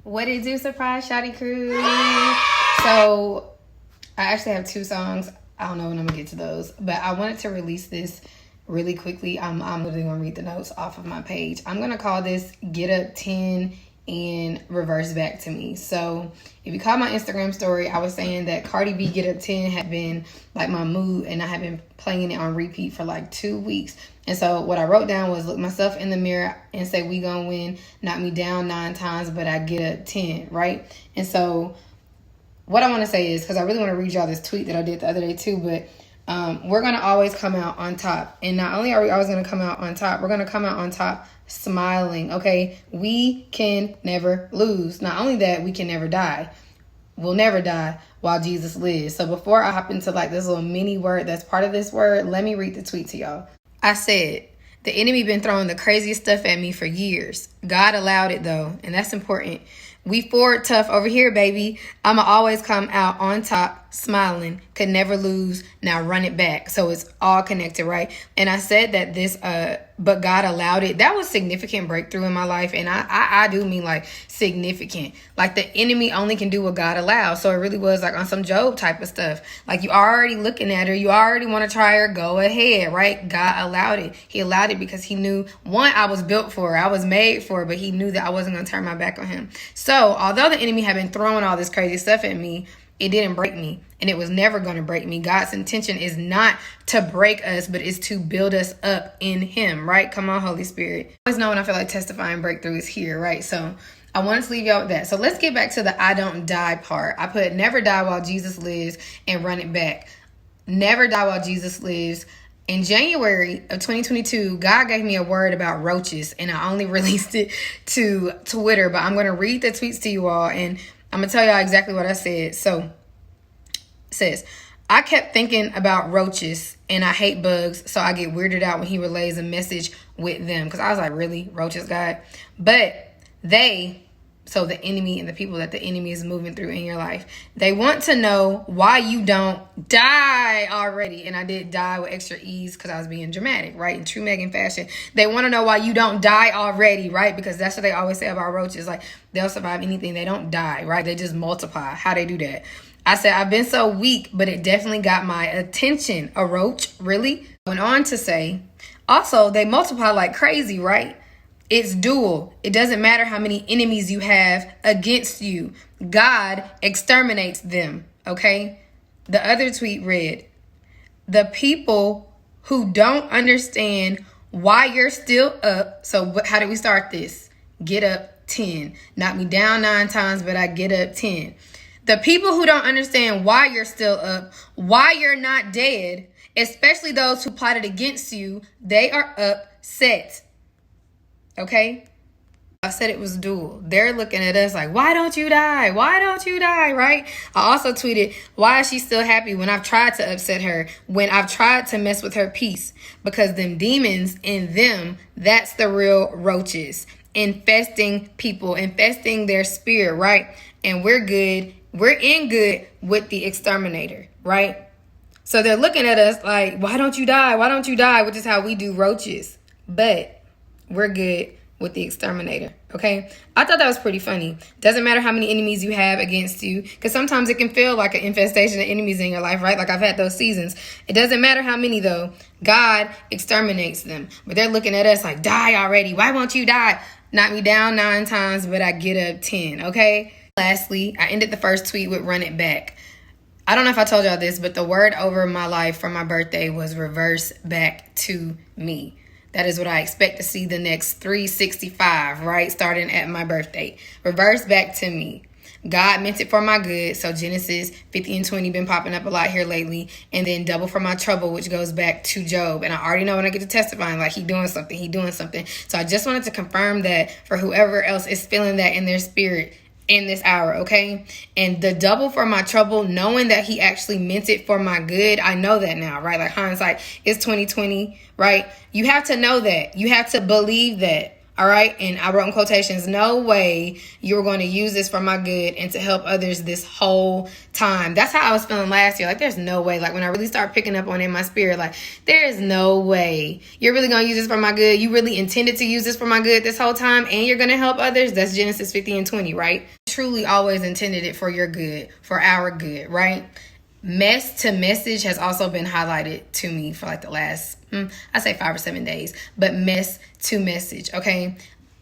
What it do, surprise Shawty crew? So I actually have 2 songs. I don't know when I'm gonna get to those, but I wanted to release this really quickly. I'm literally gonna read the notes off of my page. I'm gonna call this Get Up 10 and Reverse Back to Me. So if you caught my Instagram story, I was saying that Cardi B Get Up 10 had been like my mood, and I had been playing it on repeat for like 2 weeks. And so what I wrote down was look myself in the mirror and say, we gonna win, knock me down 9 times, but I get up 10, right? And so what I want to say is, because I really want to read y'all this tweet that I did the other day too, but we're going to always come out on top. And not only are we always going to come out on top, we're going to come out on top smiling, okay? We can never lose. Not only that, we can never die. We'll never die while Jesus lives. So before I hop into like this little mini word that's part of this word, let me read the tweet to y'all. I said, the enemy been throwing the craziest stuff at me for years. God allowed it though, and that's important. We forward tough over here, baby. I'ma always come out on top, smiling, could never lose, now run it back. So it's all connected, right? And I said that this, but God allowed it. That was significant breakthrough in my life. And I do mean like significant. Like the enemy only can do what God allows. So it really was like on some Job type of stuff. Like you already looking at her, you already want to try her, go ahead, right? God allowed it. He allowed it because he knew, one, I was built for her, I was made for her, but he knew that I wasn't going to turn my back on him. So although the enemy had been throwing all this crazy stuff at me, it didn't break me, and it was never going to break me. God's intention is not to break us, but it's to build us up in him, right? Come on, Holy Spirit. I always know when I feel like testifying breakthrough is here, right? So I wanted to leave y'all with that. So let's get back to the I don't die part. I put never die while Jesus lives and run it back. Never die while Jesus lives. In January of 2022, God gave me a word about roaches, and I only released it to Twitter, but I'm going to read the tweets to you all, and I'm going to tell y'all exactly what I said. So it says, I kept thinking about roaches, and I hate bugs, so I get weirded out when he relays a message with them. Because I was like, really? Roaches, God? But so the enemy and the people that the enemy is moving through in your life, they want to know why you don't die already. And I did die with extra ease because I was being dramatic, right? In true Megan fashion. They want to know why you don't die already, right? Because that's what they always say about roaches. Like they'll survive anything. They don't die, right? They just multiply. How they do that? I said, I've been so weak, but it definitely got my attention. A roach, really? Went on to say, also, they multiply like crazy, right? It's dual. It doesn't matter how many enemies you have against you. God exterminates them, okay? The other tweet read, the people who don't understand why you're still up. So how did we start this? Get up 10. Knock me down 9 times, but I get up 10. The people who don't understand why you're still up, why you're not dead, especially those who plotted against you, they are upset. Okay? I said it was dual. They're looking at us like, why don't you die? Why don't you die? Right? I also tweeted, why is she still happy when I've tried to upset her, when I've tried to mess with her peace? Because them demons in them, that's the real roaches. Infesting people, infesting their spirit, right? And we're good. We're in good with the exterminator, right? So they're looking at us like, why don't you die? Why don't you die? Which is how we do roaches. But we're good with the exterminator, okay? I thought that was pretty funny. Doesn't matter how many enemies you have against you, because sometimes it can feel like an infestation of enemies in your life, right? Like I've had those seasons. It doesn't matter how many, though. God exterminates them. But they're looking at us like, die already. Why won't you die? Knock me down 9 times, but I get up 10, okay? Lastly, I ended the first tweet with run it back. I don't know if I told y'all this, but the word over my life for my birthday was reverse back to me. That is what I expect to see the next 365, right? Starting at my birthday. Reverse back to me. God meant it for my good. So Genesis 50 and 20 been popping up a lot here lately. And then double for my trouble, which goes back to Job. And I already know when I get to testifying, like he doing something. So I just wanted to confirm that for whoever else is feeling that in their spirit in this hour, okay? And the double for my trouble, knowing that he actually meant it for my good, I know that now, right? Like hindsight is 2020, right? You have to know that. You have to believe that. All right. And I wrote in quotations, no way you're going to use this for my good and to help others this whole time. That's how I was feeling last year. Like, there's no way. Like, when I really start picking up on it in my spirit, like, there is no way you're really going to use this for my good. You really intended to use this for my good this whole time, and you're going to help others. That's Genesis 50:20, right? Truly always intended it for your good, for our good, right? Mess to message has also been highlighted to me for like the last, I say 5 or 7 days, but mess to message. Okay.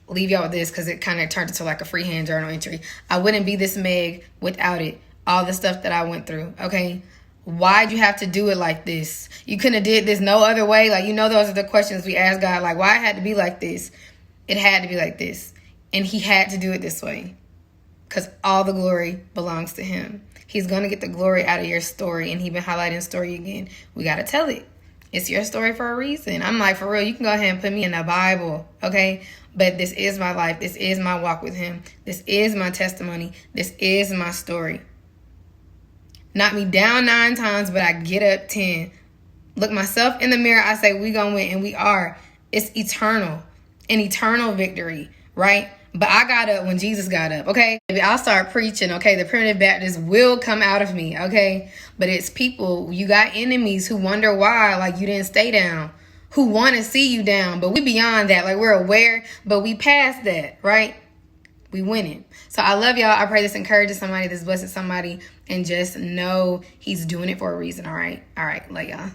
Leave y'all with this because it kind of turned into like a freehand journal entry. I wouldn't be this Meg without it. All the stuff that I went through. Okay. Why'd you have to do it like this? You couldn't have did this no other way. Like, those are the questions we ask God. Like, why it had to be like this? It had to be like this. And he had to do it this way because all the glory belongs to him. He's going to get the glory out of your story. And he's been highlighting story again. We got to tell it. It's your story for a reason. I'm like, for real, you can go ahead and put me in the Bible, okay? But this is my life. This is my walk with him. This is my testimony. This is my story. Knock me down 9 times, but I get up 10. Look myself in the mirror. I say, we going to win, and we are. It's eternal. An eternal victory, right? But I got up when Jesus got up, okay? Maybe I'll start preaching, okay? The primitive Baptist will come out of me, okay? But it's people, you got enemies who wonder why, like, you didn't stay down, who want to see you down. But we beyond that. Like, we're aware, but we past that, right? We winning. So I love y'all. I pray this encourages somebody, this blesses somebody, and just know he's doing it for a reason, all right? All right, love y'all.